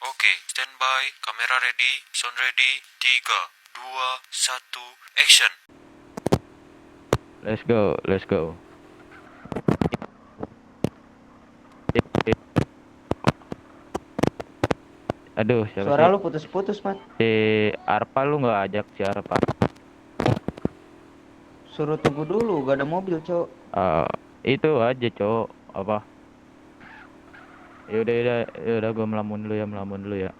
Oke, standby, kamera ready, sound ready, 3, 2, 1, action. Let's go, let's go. Aduh, siapa Suara sih? lu putus-putus, Mat. Si Arpa, lu nggak ajak si Arpa? Suruh tunggu dulu, gak ada mobil, Cok. Itu aja, cowok. Apa? Ya udah, gue melamun dulu ya.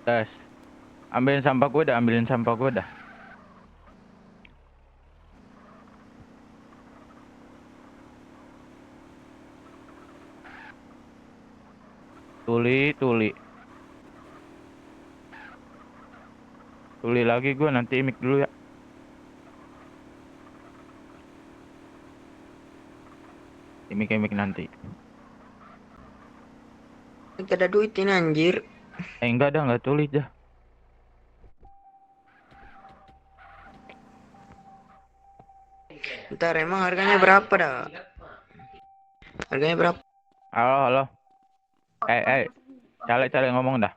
Das, ambilin sampah gue dah. Tuli. Tuli lagi gue nanti mic dulu ya. Mic nanti. Gak ada duit ini, anjir. Enggak dah, enggak tuli dah. Ntar emang harganya berapa dah? Harganya berapa? Halo. Cale ngomong dah.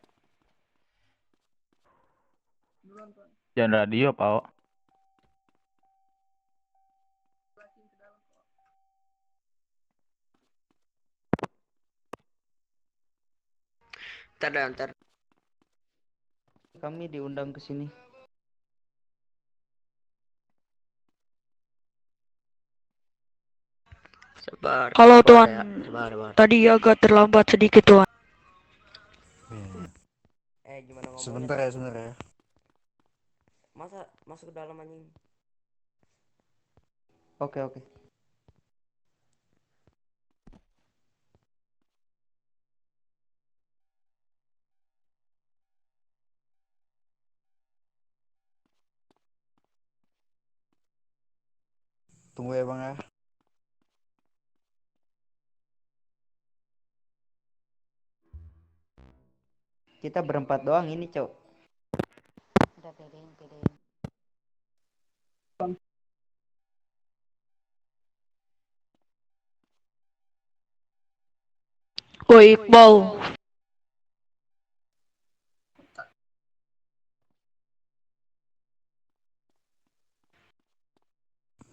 Jangan radio, Pak. Ntar. Kami diundang ke sini. Sabar. Halo Sabar Tuan, ya. Sabar. tadi agak terlambat sedikit Tuan. Gimana ngomongnya? Sebentar ya. Masa masuk ke dalam anjing? Oke. Tunggu ya bang ya. Kita berempat doang ini, Cok. Woi Iqbal,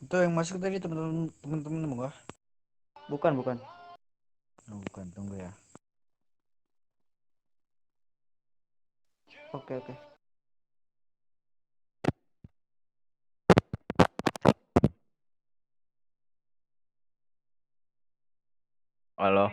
Itu yang masuk tadi teman-teman gua. Bukan, bukan. Oh, bukan, tunggu ya. Oke, oke. Halo.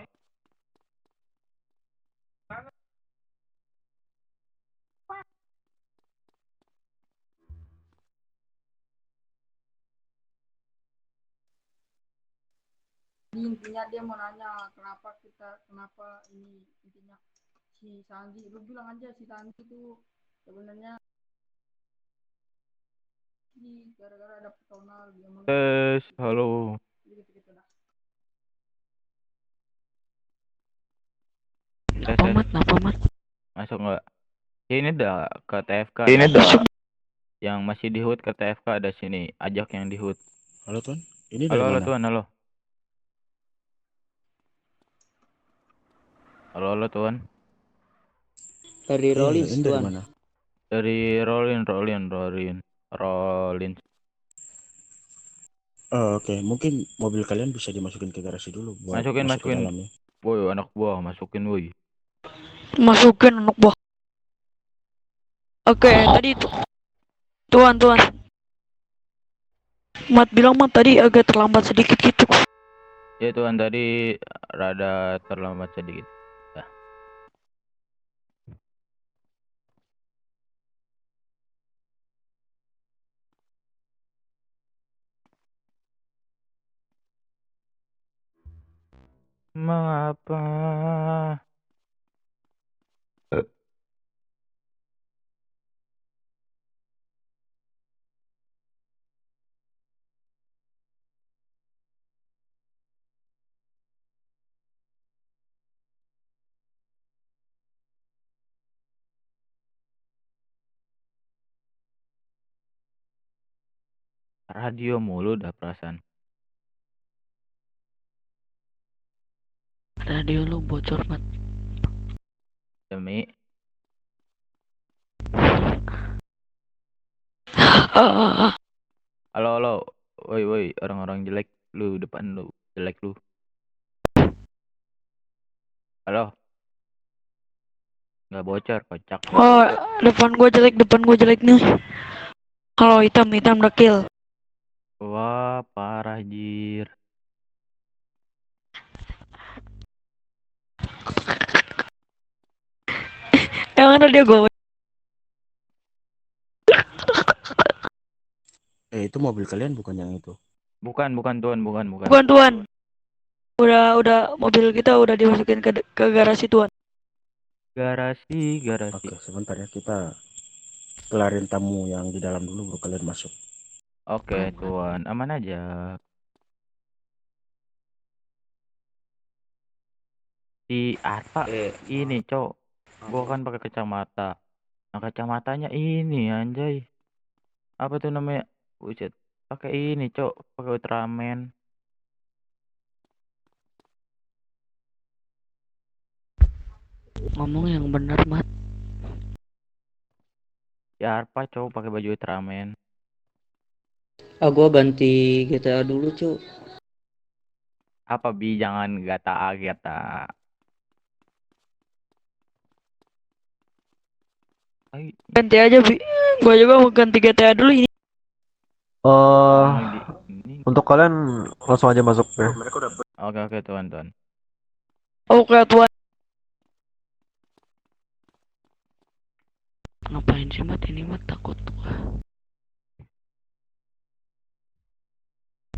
Jadi intinya dia mau nanya kenapa ini intinya si Sanji, lu bilang aja si Sanji itu sebenarnya gara-gara ada personal dia mau Halo. gitu dah. Apa mat? Apa mat? Masuk nggak? Ini dah ke TFK Ini ada. dah. Yang masih di HUT ke TFK ada sini. Ajak yang di HUT. Halo Tuan, ini dari Halo mana? Tuan, halo. Halo Tuan. Dari Iya, Rollins, ini dari Tuan. mana? Dari Rolin. Oh, oke, mungkin mobil kalian bisa dimasukin ke garasi dulu buat masuk ke Masukin. dalam ya. Woi, anak buah, masukin woi. Masukin anak buah. Oke, tadi itu. Tuan. Mat bilang mat tadi agak terlambat sedikit gitu. Ya Tuan, tadi rada terlambat sedikit. Ya. Mengapa? Radio mulu dah perasaan. Radio lu bocor mat. Demi. Halo. Woi, orang-orang jelek lu depan lu. Jelek lu. Halo. Nggak bocor, kocak. Oh, depan gua jelek nih. Kalau hitam dekil. Wah, parah jir. Yang mana dia gua? Itu mobil kalian bukan yang itu? Bukan Tuan, bukan. Bukan tuan. Udah mobil kita udah dimasukin ke garasi tuan. Garasi. Oke, sebentar ya, kita kelarin tamu yang di dalam dulu baru kalian masuk. Oke, Tuan, aman aja. Di Arpa ini, Cok. Gua kan pakai kacamata. Nah, kacamatanya ini anjay. Apa tuh namanya? Buset. Pakai ini, Cok. Pakai Ultraman. Ngomong yang benar mat. Ya Arpa, Cok, pakai baju Ultraman. Ah, gua ganti GTA dulu, Cuk. Apa bi jangan gata. Ay, Ganti aja bi. Gua juga mau ganti GTA dulu ini. ini. Untuk kalian langsung aja masuk ya. Oke, Tuan. Oke tuan. Ngapain sih mat ini mat takut gua.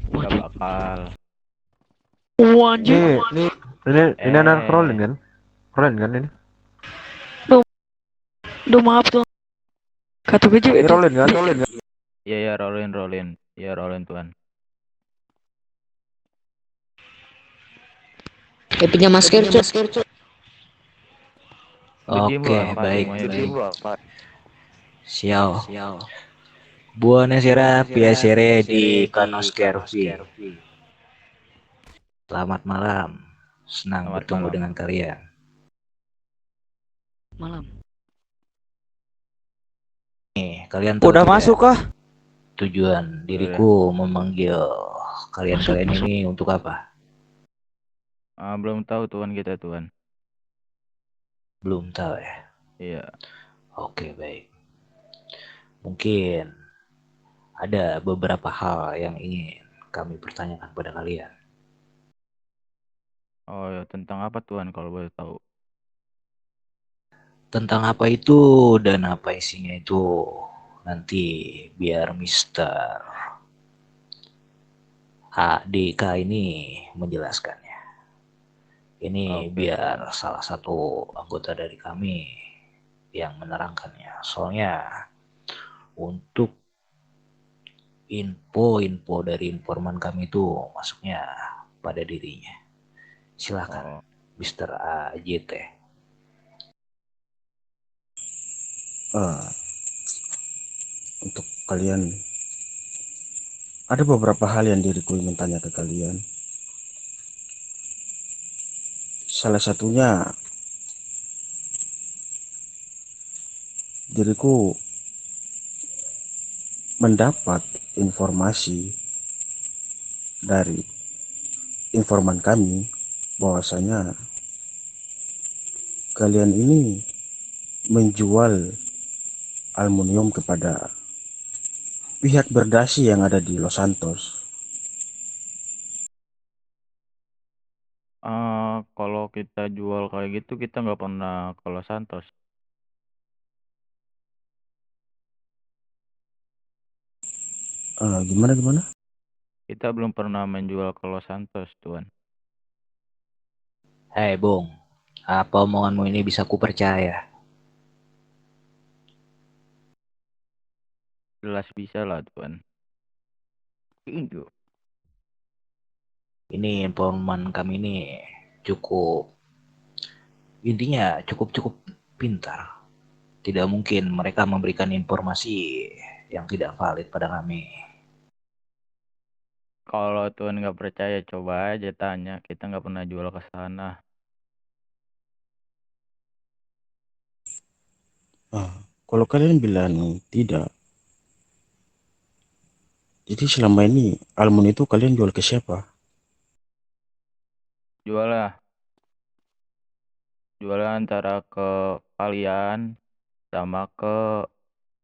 Gak bakal. Wajib. Ini anak Rolling kan? Rolling kan ini? Duh maaf tuan. Kata gue juga. Rolling kan? Iya, Rolin. Iya, Rolin, Tuan. Pinjam masker, Cuk. Oke, baik. Siao. Buonasera, piacere di conoscervi. Selamat malam. Senang Selamat bertemu malam. dengan kalian. Malam. Nih, kalian tahu Udah tidak? masuk kah? tujuan Betul ya. diriku memanggil kalian-kalian Masuk. ini untuk apa? Belum tahu tuan kita tuan. Belum tahu ya. Iya. Oke, baik. Mungkin ada beberapa hal yang ingin kami pertanyakan pada kalian. Oh ya, tentang apa tuan kalau boleh tahu? Tentang apa itu dan apa isinya itu nanti biar Mister HDK ini menjelaskannya. Ini Oke tuan. biar salah satu anggota dari kami yang menerangkannya. Soalnya untuk info-info dari informan kami itu masuknya pada dirinya. Silakan, Oh, Mister AJT. Ah, untuk kalian, ada beberapa hal yang diriku ingin tanya ke kalian. Salah satunya, diriku mendapat informasi dari informan kami bahwasanya kalian ini menjual aluminium kepada pihak berdasi yang ada di Los Santos. Kalau kita jual kayak gitu kita nggak pernah ke Los Santos. Gimana? Kita belum pernah menjual ke Los Santos tuan. Hei Bung, apa omonganmu ini bisa kupercaya? Jelas bisa lah tuan. Itu. Ini informan kami ini cukup, intinya cukup pintar. Tidak mungkin mereka memberikan informasi yang tidak valid pada kami. Kalau tuan nggak percaya coba aja tanya. Kita nggak pernah jual ke sana. Kalau kalian bilang tidak, jadi selama ini aluminium itu kalian jual ke siapa? Jual lah. Jualnya antara ke kalian sama ke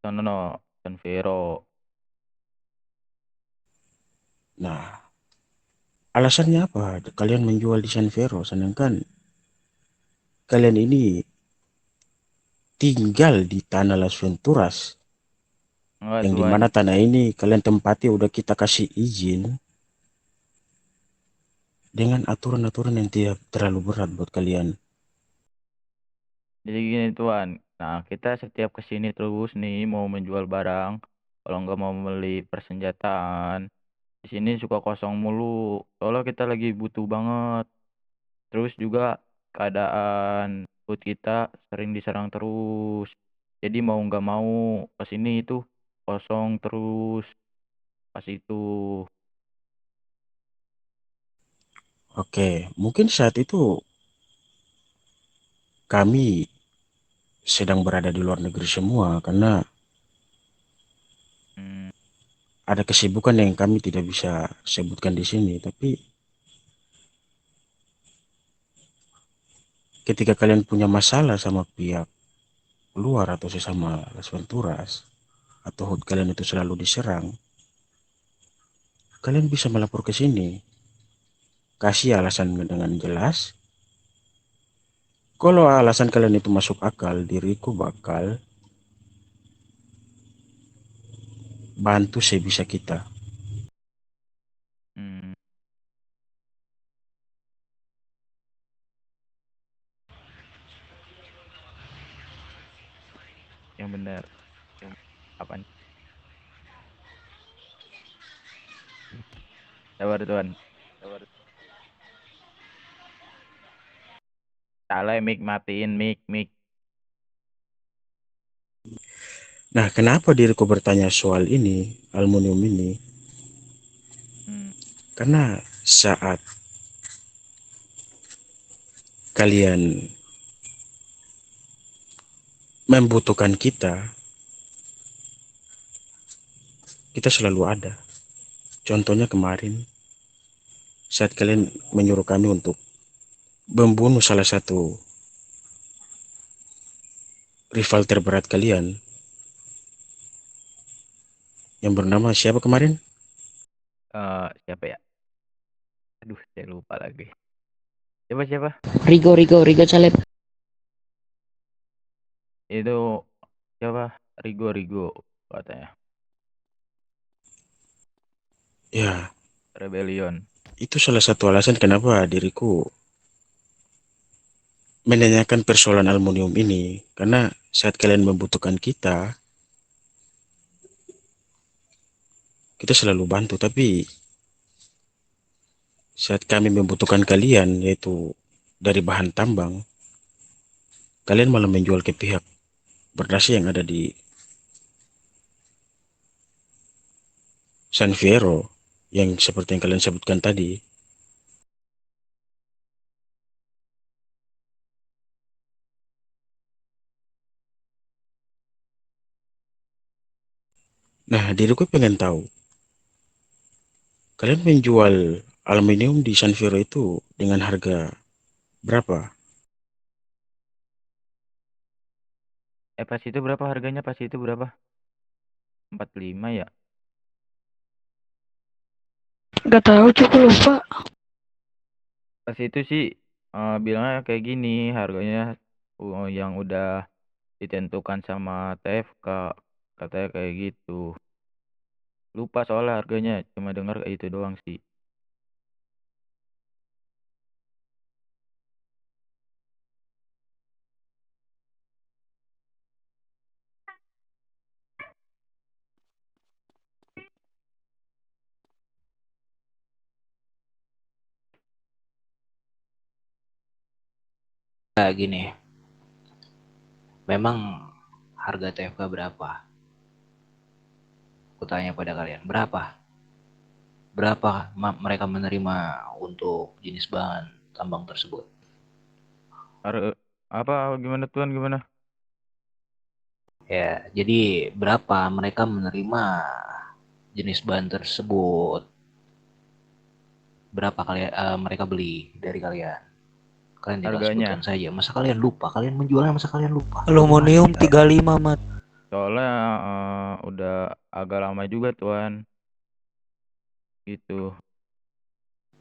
Sono, San Vero. Nah, alasannya apa kalian menjual di San Vero sedangkan kalian ini tinggal di tanah Las Venturas Enggak yang tuan. dimana tanah ini kalian tempati udah kita kasih izin dengan aturan-aturan yang tidak terlalu berat buat kalian. Jadi gini tuan. Nah kita setiap kesini terus nih mau menjual barang. Kalau nggak mau beli persenjataan. Di sini suka kosong mulu. Soalnya kita lagi butuh banget. Terus juga keadaan food kita sering diserang terus. Jadi mau nggak mau ke sini itu kosong terus pas itu. Oke, mungkin saat itu kami sedang berada di luar negeri semua karena Hmm, ada kesibukan yang kami tidak bisa sebutkan di sini. Tapi ketika kalian punya masalah sama pihak luar atau sesama Las Venturas atau HUT kalian itu selalu diserang, kalian bisa melapor ke sini. Kasih alasan dengan jelas. Kalau alasan kalian itu masuk akal, diriku bakal bantu sebisa kita. hmm, yang benar. Yang apa? Sabar tuan. Salah mic matiin mic. Nah, kenapa diriku bertanya soal ini, aluminium ini? Hmm, Karena saat kalian membutuhkan kita, kita selalu ada. Contohnya kemarin saat kalian menyuruh kami untuk membunuh salah satu rival terberat kalian yang bernama siapa kemarin? Siapa ya? Aduh, saya lupa lagi. Siapa? Rigo Caleb. Itu siapa? Rigo katanya. Ya, Rebellion. itu salah satu alasan kenapa diriku menanyakan persoalan aluminium ini. Karena saat kalian membutuhkan kita selalu bantu. Tapi saat kami membutuhkan kalian, yaitu dari bahan tambang, kalian malah menjual ke pihak berdasi yang ada di San Fierro, yang seperti yang kalian sebutkan tadi. Nah, diriku pengen tahu, kalian menjual aluminium di San Fierro itu dengan harga berapa? Pas itu berapa harganya? Pas itu berapa? 45 ya? Gak tahu, cukup lupa. Pas itu sih bilangnya kayak gini, harganya yang udah ditentukan sama TFK, katanya kayak gitu. Lupa soalnya harganya, cuma dengar kayak itu doang sih. Nah, gini, memang harga TFK berapa? Aku tanya pada kalian, berapa? Berapa mereka menerima untuk jenis bahan tambang tersebut? Apa gimana Tuan, gimana? Ya, jadi berapa mereka menerima jenis bahan tersebut? Berapa kalian mereka beli dari kalian? Kalian tinggal Harganya sebutkan saja. Masa kalian lupa? Kalian menjualnya masa kalian lupa? Aluminium 35, Mat. soalnya udah agak lama juga Tuan, gitu.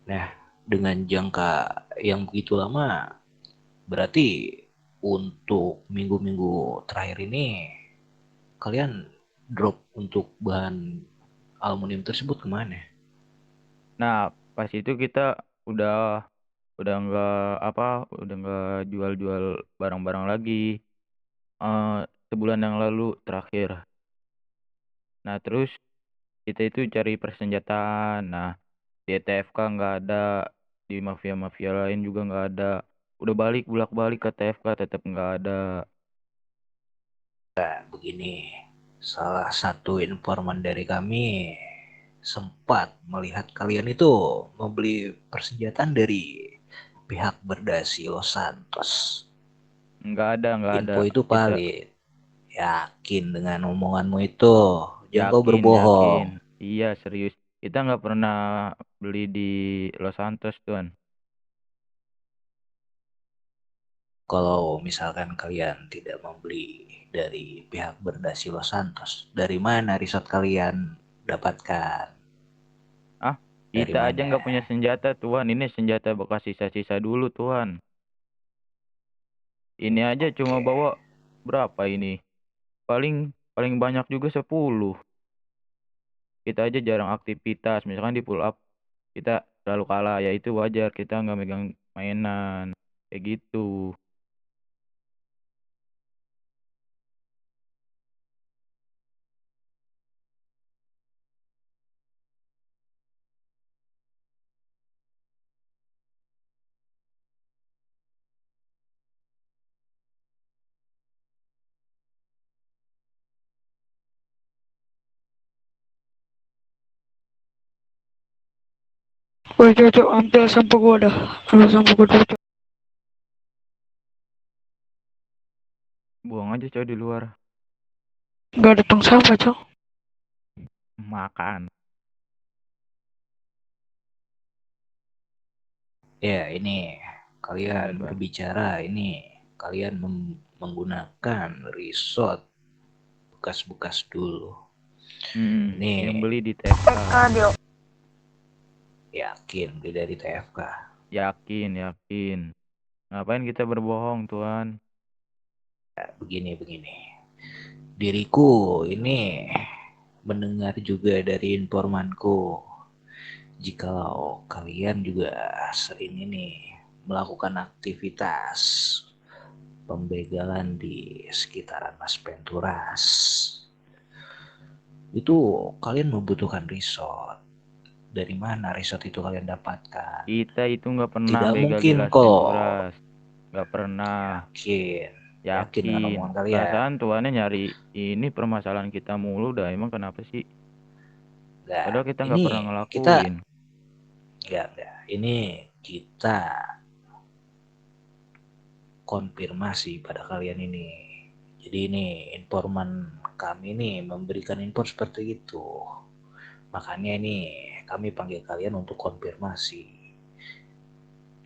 Nah, dengan jangka yang begitu lama, berarti untuk minggu-minggu terakhir ini kalian drop untuk bahan aluminium tersebut kemana? Nah, pas itu kita udah nggak udah nggak jual-jual barang-barang lagi. Sebulan yang lalu terakhir. Nah, terus kita itu cari persenjataan. Nah, di TFK nggak ada, di mafia-mafia lain juga nggak ada. Udah bolak-balik ke TFK tetap nggak ada. Begini, salah satu informan dari kami sempat melihat kalian itu membeli persenjataan dari pihak Berdasi Los Santos. Nggak ada. Info itu Kita valid. Yakin dengan omonganmu itu? Jangan kau yakin. berbohong. Iya, serius. Kita nggak pernah beli di Los Santos, Tuan. Kalau misalkan kalian tidak membeli dari pihak Berdasi Los Santos, dari mana riset kalian dapatkan? Dari Kita aja mana? nggak punya senjata, Tuan. Ini senjata bekas sisa-sisa dulu, Tuan. Ini aja cuma Oke. bawa berapa ini? Paling paling banyak juga 10. Kita aja jarang aktivitas. Misalkan di pull up kita selalu kalah. Ya itu wajar. Kita nggak megang mainan. Kayak gitu. Woi, cocok, ambil sampo gua dah. Ambil sampo gua dulu, Cok. Buang aja coy di luar. Gak ada tong sampah, Cok. makan. Ya, ini kalian Tuan. berbicara, ini kalian menggunakan resort bekas-bekas dulu. Ini Yang beli di TFK. yakin beli dari TFK. Yakin. Ngapain kita berbohong, Tuan? Ya, begini. Diriku ini mendengar juga dari informanku, jikalau kalian juga sering ini melakukan aktivitas pembegalan di sekitaran Mas Penturas. Itu kalian membutuhkan resort. Dari mana resort itu kalian dapatkan? Kita itu nggak pernah Tidak begal di mungkin Las kok. Venturas. Nggak pernah. Yakin dengan Yakin. omongan kalian. Perasaan tuannya nyari ini permasalahan kita mulu dah. Emang kenapa sih? Enggak, Padahal kita nggak ini pernah kita ngelakuin. enggak. Ini kita konfirmasi pada kalian ini. Jadi ini informan kami ini memberikan info seperti itu. Makanya ini kami panggil kalian untuk konfirmasi.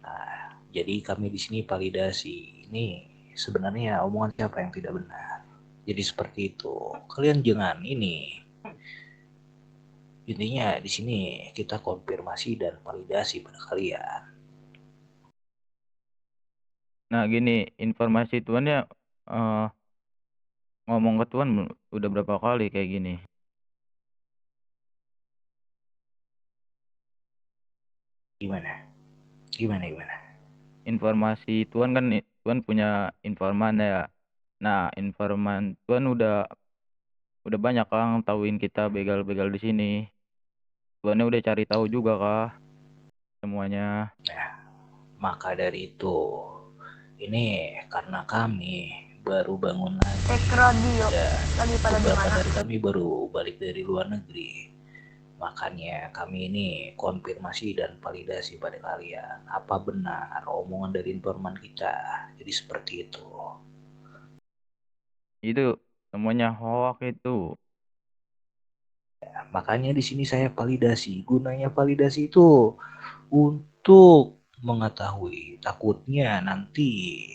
Nah, jadi kami di sini validasi. Ini sebenarnya omongan siapa yang tidak benar. Jadi seperti itu. Kalian jangan ini. Intinya di sini kita konfirmasi dan validasi pada kalian. Nah gini, informasi tuannya ngomong ke tuan udah berapa kali kayak gini. Gimana? Informasi tuan kan tuan punya informan ya. Nah informan tuan udah banyak kan tauin kita begal-begal di sini. Tuannya udah cari tahu juga kah semuanya. Nah, maka dari itu ini karena kami baru bangun lagi dan beberapa dari kami baru balik dari luar negeri. Makanya kami ini konfirmasi dan validasi pada kalian. Apa benar omongan dari informan kita? Jadi seperti itu. Itu semuanya hoax itu. Ya, makanya di sini saya validasi. Gunanya validasi itu untuk mengetahui, takutnya nanti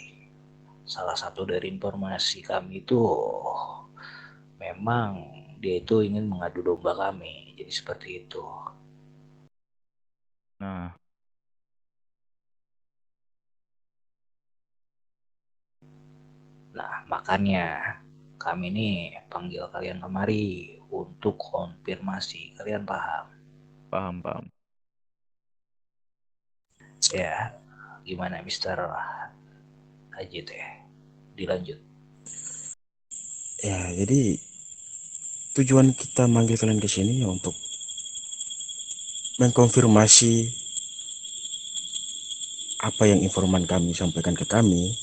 salah satu dari informasi kami itu memang dia itu ingin mengadu domba kami. Jadi seperti itu. Nah, makanya kami ini panggil kalian kemari untuk konfirmasi. Kalian paham? paham. Ya, gimana Mister Ajit ya? Dilanjut. Ya, jadi tujuan kita manggil kalian ke sini ya untuk mengkonfirmasi apa yang informan kami sampaikan ke kami,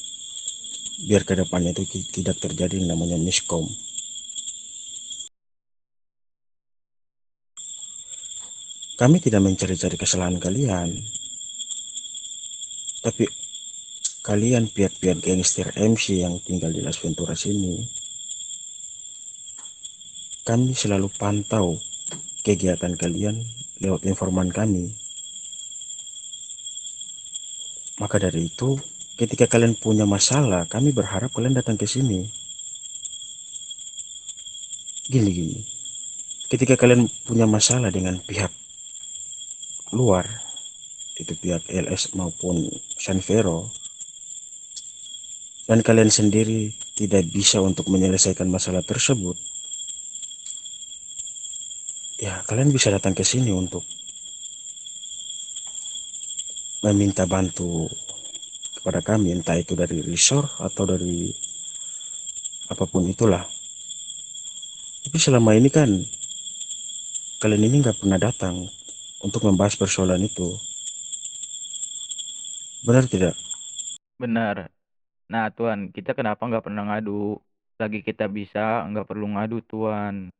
biar ke depannya itu tidak terjadi yang namanya miskom. Kami tidak mencari-cari kesalahan kalian, tapi kalian pihak-pihak gangster MC yang tinggal di Las Venturas ini, kami selalu pantau kegiatan kalian lewat informan kami. Maka dari itu, ketika kalian punya masalah, kami berharap kalian datang ke sini. Gini. Ketika kalian punya masalah dengan pihak luar, itu pihak LS maupun Sanvero, dan kalian sendiri tidak bisa untuk menyelesaikan masalah tersebut, ya kalian bisa datang ke sini untuk meminta bantu kepada kami, entah itu dari resort atau dari apapun itulah. Tapi selama ini kan kalian ini nggak pernah datang untuk membahas persoalan itu. Benar tidak? Benar. Nah tuan, kita kenapa nggak pernah ngadu? Lagi kita bisa nggak perlu ngadu tuan.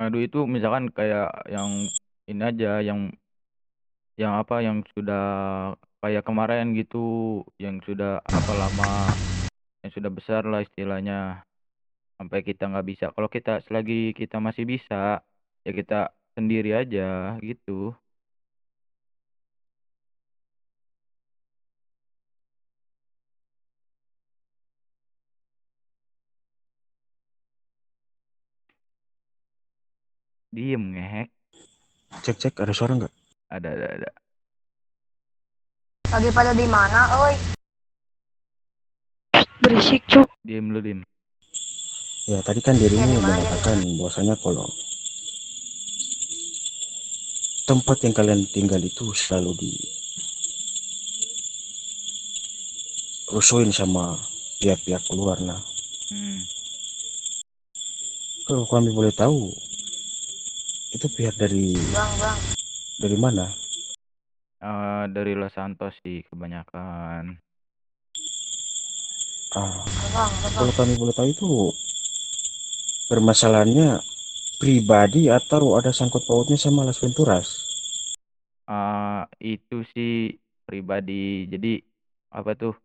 Ngadu itu misalkan kayak yang ini aja, yang apa yang sudah kayak kemarin gitu, yang sudah apa lama, yang sudah besar lah istilahnya. sampai kita nggak bisa. Kalau kita selagi kita masih bisa, ya kita sendiri aja gitu. Diem ngehek. Cek ada suara nggak? Ada. Lagi pada di mana, oi? Berisik, Cok. Diem lu Dim. Ya tadi kan Ya, dirimu di mana, mengatakan bahwasanya kalau tempat yang kalian tinggal itu selalu dirusuhin sama pihak-pihak luar. Nah, Hmm. kalau kami boleh tahu, itu pihak Bang. dari mana? Dari Los Santos sih kebanyakan. Ah, Bang. kalau kami boleh tahu itu permasalahannya pribadi atau ada sangkut pautnya sama Las Venturas? Itu sih pribadi. Jadi apa tuh?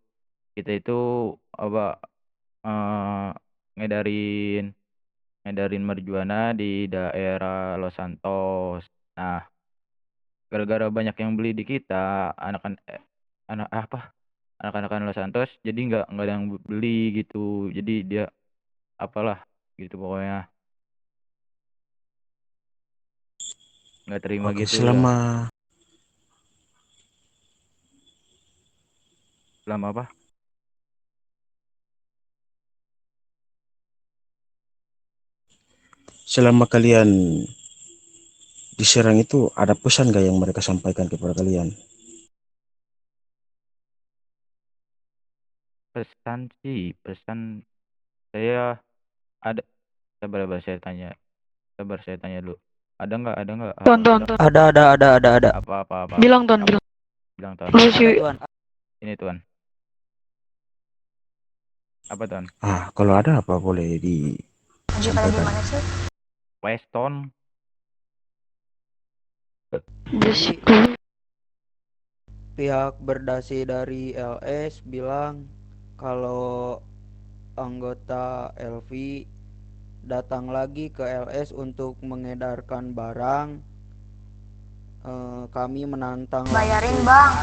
Kita itu apa eh ngedarin ngedarin marijuana di daerah Los Santos. Nah, gara-gara banyak yang beli di kita, anak apa? Anak-anakan Los Santos, jadi nggak ada yang beli gitu. Jadi dia apalah gitu pokoknya nggak terima Oke, gitu dah. selama Selama apa? selama kalian diserang itu ada pesan gak yang mereka sampaikan kepada kalian? Pesan saya ada. Sabar saya tanya dulu. Ada nggak Ton. Ada. apa Bilang, Ton. Bilang. bilang Ton. Lu sih. Tuan. Ini Tuan. Apa Tuan? Kalau ada apa boleh Lagi pada di disampaikan? mana sih? Weston. Berisik. Pihak berdasi dari LS bilang kalau anggota LV datang lagi ke LS untuk mengedarkan barang. Kami menantang Bayarin, langsung Bang.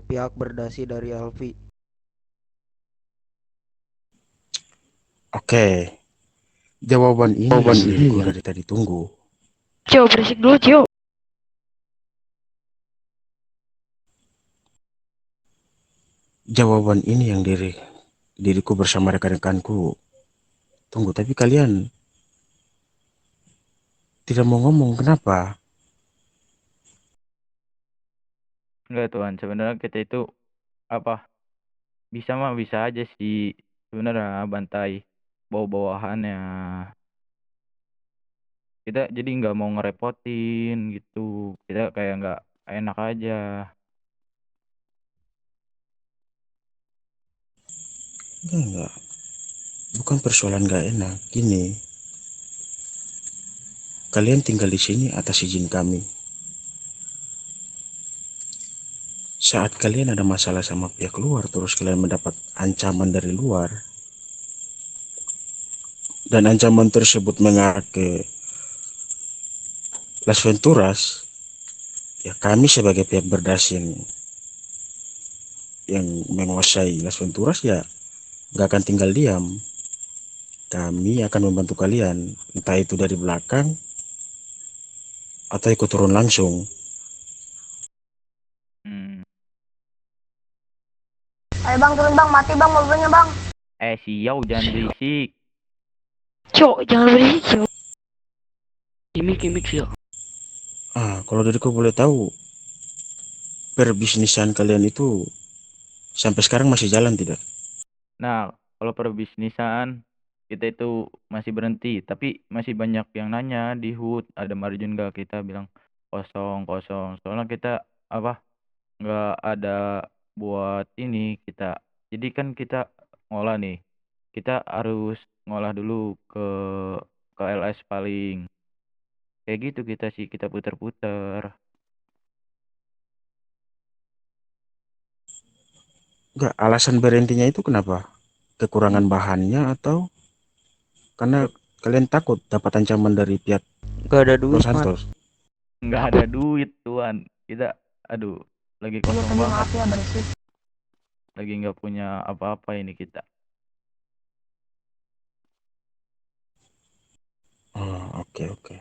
pihak berdasi dari LV. Oke, jawaban ini yang diriku dari tadi tunggu. Cio, berisik dulu, Cio. Jawaban ini yang diriku bersama rekan-rekanku tunggu, tapi kalian tidak mau ngomong kenapa? Enggak Tuan, sebenarnya kita itu apa bisa aja sih sebenarnya bantai bawa-bawahannya. Kita jadi nggak mau ngerepotin gitu. Kita kayak nggak enak aja. Enggak, bukan persoalan gak enak. Gini, kalian tinggal di sini atas izin kami. Saat kalian ada masalah sama pihak luar, terus kalian mendapat ancaman dari luar, dan ancaman tersebut mengarah ke Las Venturas, ya kami sebagai pihak berdasi yang menguasai Las Venturas ya gak akan tinggal diam. Kami akan membantu kalian, entah itu dari belakang atau ikut turun langsung. Ayo Bang, turun Bang. Mati Bang mobilnya Bang. Siau jangan berisik. Cio, jangan berisik, Cio. Kimik, Cio. Kalau diriku boleh tahu, perbisnisan kalian itu sampai sekarang masih jalan tidak? Nah, kalau perbisnisan kita itu masih berhenti, tapi masih banyak yang nanya di HUD ada margin nggak, kita bilang kosong kosong. Soalnya kita apa nggak ada buat ini kita. Jadi kan kita ngolah nih, kita harus ngolah dulu ke LS paling. Kayak gitu kita sih kita puter-puter. Enggak, alasan berhentinya itu kenapa? Kekurangan bahannya atau Karena Cok, kalian takut dapat ancaman dari pihak Gak ada Los duit, Mat. Santos. nggak ada duit tuan. Kita, aduh, lagi Iya kosong tadi banget. maaf ya beresik. Lagi nggak punya apa-apa ini kita. Oh, oke.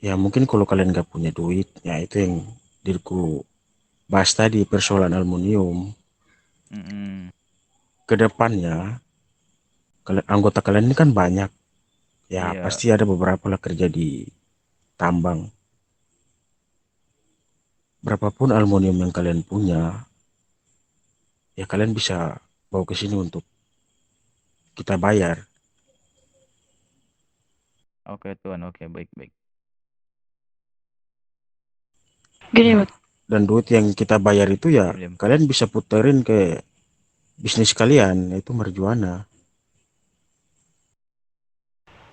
Ya mungkin kalau kalian nggak punya duit, ya itu yang diriku bahas tadi persoalan aluminium. Mm-mm. Kedepannya, anggota kalian ini kan banyak. Ya Iya, pasti ada beberapa lah kerja di tambang. Berapapun aluminium yang kalian punya, ya kalian bisa bawa ke sini untuk kita bayar. oke tuan, oke baik-baik. Gini, Nah, Mat. dan duit yang kita bayar itu ya Diam-diam. kalian bisa puterin ke bisnis kalian, yaitu marijuana.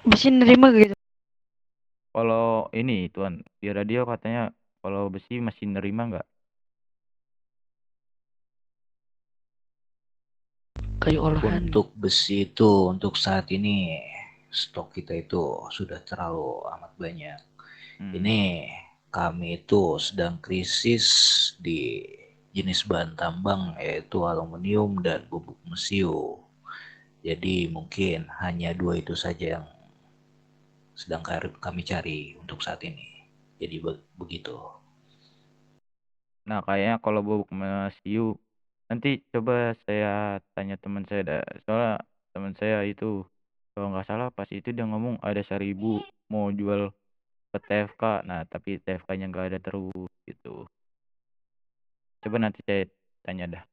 Besi nerima gak gitu? Kalau ini tuan, di radio katanya kalau besi masih nerima nggak? Kayu olahan. Untuk besi itu untuk saat ini stok kita itu sudah terlalu amat banyak. Ini kami itu sedang krisis di jenis bahan tambang yaitu aluminium dan bubuk mesiu. Jadi mungkin hanya dua itu saja yang sedang kami cari untuk saat ini. Jadi begitu. Nah, kayaknya kalau bubuk mesiu, nanti coba saya tanya teman saya dah. Soalnya teman saya itu, kalau nggak salah pas itu dia ngomong ada 1.000 mau jual ke TFK. Nah, tapi TFK-nya nggak ada terus gitu. Coba nanti saya tanya dah.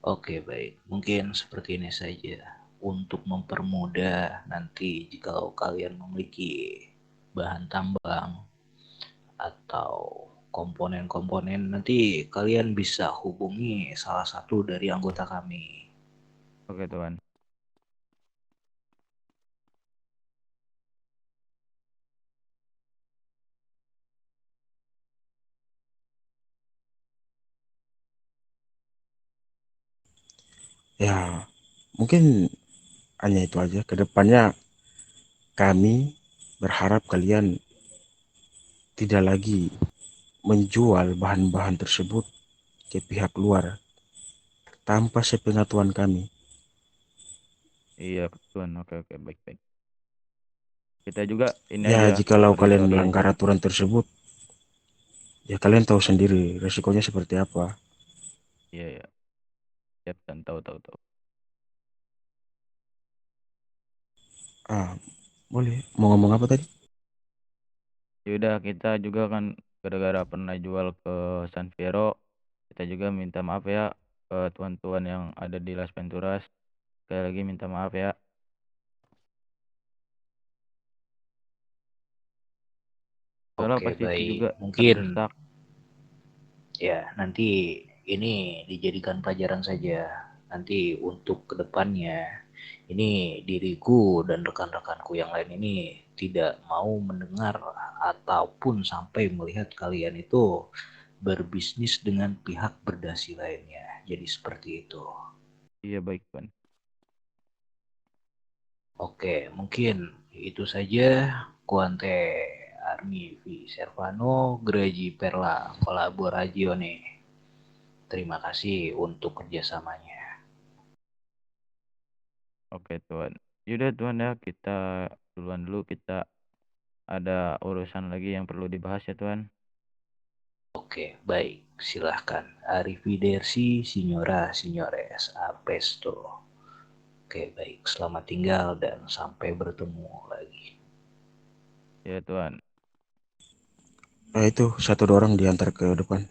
Oke, baik. Mungkin seperti ini saja. Untuk mempermudah nanti jika kalian memiliki bahan tambang atau komponen-komponen, nanti kalian bisa hubungi salah satu dari anggota kami. Oke, tuan. Ya mungkin hanya itu aja. Kedepannya kami berharap kalian tidak lagi menjual bahan-bahan tersebut ke pihak luar tanpa sepengetahuan kami. Iya, tuan. Oke, oke, baik-baik. Kita juga ini Ya, aja, jikalau sorry kalian sorry melanggar aja. aturan tersebut, ya kalian tahu sendiri resikonya seperti apa. Iya, iya. Siap, dan tahu. Ah, boleh. Mau ngomong apa tadi? Yaudah, kita juga kan gara-gara pernah jual ke San Fierro, kita juga minta maaf ya ke tuan-tuan yang ada di Las Venturas. Sekali lagi minta maaf ya. Soalnya Oke, pas itu juga baik. Mungkin terdesak. ya nanti ini dijadikan pelajaran saja. Nanti untuk kedepannya ini diriku dan rekan-rekanku yang lain ini tidak mau mendengar ataupun sampai melihat kalian itu berbisnis dengan pihak berdasi lainnya. Jadi seperti itu. Iya, baik tuan. Oke, mungkin itu saja. Quante Armi V Servano Graji Perla Kolaborazione. Terima kasih untuk kerjasamanya. Oke tuan. Yaudah tuan ya, kita duluan dulu, kita ada urusan lagi yang perlu dibahas ya tuan. Oke, baik. Silahkan. Arrivederci, signora, signores. A presto. Oke, baik. Selamat tinggal dan sampai bertemu lagi. Ya tuan. Nah, itu satu dua orang diantar ke depan.